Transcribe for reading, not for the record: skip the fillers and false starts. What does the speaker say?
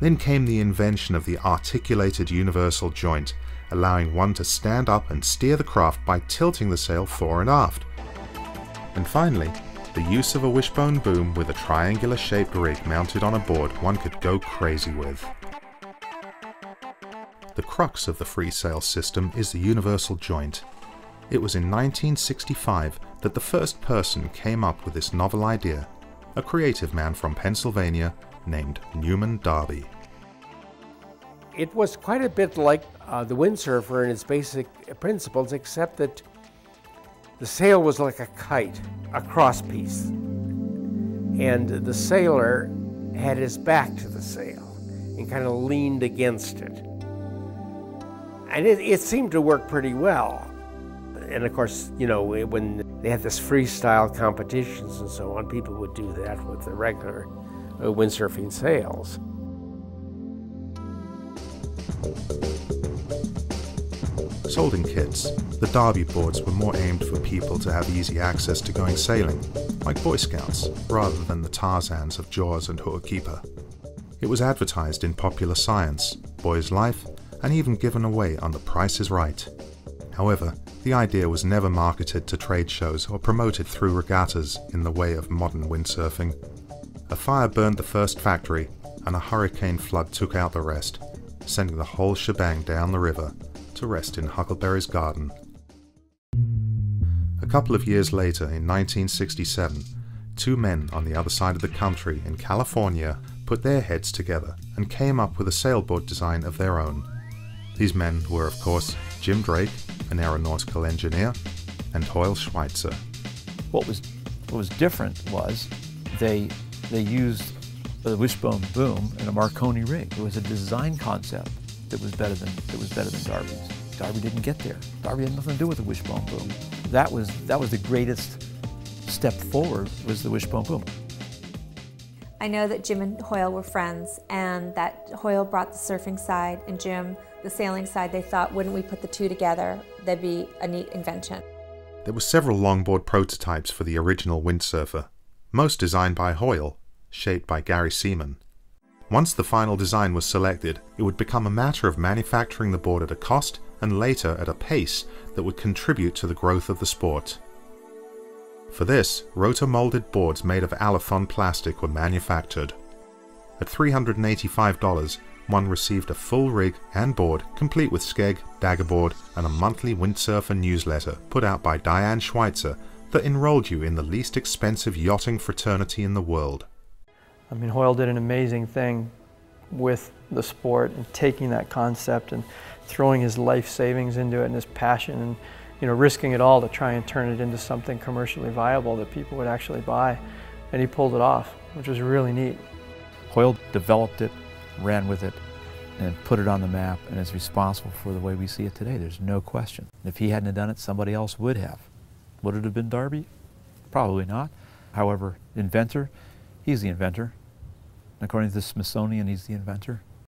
Then came the invention of the articulated universal joint, allowing one to stand up and steer the craft by tilting the sail fore and aft. And finally, the use of a wishbone boom with a triangular-shaped rig mounted on a board one could go crazy with. The crux of the free sail system is the universal joint. It was in 1965 that the first person came up with this novel idea, a creative man from Pennsylvania named Newman Darby. It was quite a bit like the windsurfer in its basic principles, except that the sail was like a kite, a crosspiece, and the sailor had his back to the sail and kind of leaned against it. And it seemed to work pretty well. And of course, you know, when they had this freestyle competitions and so on, people would do that with the regular windsurfing sails. Sold in kits, the Darby boards were more aimed for people to have easy access to going sailing, like Boy Scouts, rather than the Tarzans of Jaws and Huaquipa. It was advertised in Popular Science, Boy's Life, and even given away on The Price is Right. However, the idea was never marketed to trade shows or promoted through regattas in the way of modern windsurfing. A fire burned the first factory, and a hurricane flood took out the rest, sending the whole shebang down the river to rest in Huckleberry's garden. A couple of years later, in 1967, two men on the other side of the country in California put their heads together and came up with a sailboat design of their own. These men were, of course, Jim Drake, an aeronautical engineer, and Hoyle Schweitzer. What was different was they used the wishbone boom and a Marconi rig. It was a design concept that was better than Darby's. Darby didn't get there. Darby had nothing to do with the wishbone boom. That was the greatest step forward, was the wishbone boom. I know that Jim and Hoyle were friends, and that Hoyle brought the surfing side and Jim the sailing side. They thought, wouldn't we put the two together? That'd be a neat invention. There were several longboard prototypes for the original windsurfer, most designed by Hoyle, shaped by Gary Seaman. Once the final design was selected, it would become a matter of manufacturing the board at a cost and later at a pace that would contribute to the growth of the sport. For this, rotor-molded boards made of Allothon plastic were manufactured. At $385, one received a full rig and board, complete with skeg, daggerboard, and a monthly windsurfer newsletter put out by Diane Schweitzer that enrolled you in the least expensive yachting fraternity in the world. I mean, Hoyle did an amazing thing with the sport and taking that concept and throwing his life savings into it and his passion and, you know, risking it all to try and turn it into something commercially viable that people would actually buy. And he pulled it off, which was really neat. Hoyle developed it, ran with it, and put it on the map, and is responsible for the way we see it today. There's no question. If he hadn't done it, somebody else would have. Would it have been Darby? Probably not. However, inventor, he's the inventor. According to the Smithsonian, he's the inventor.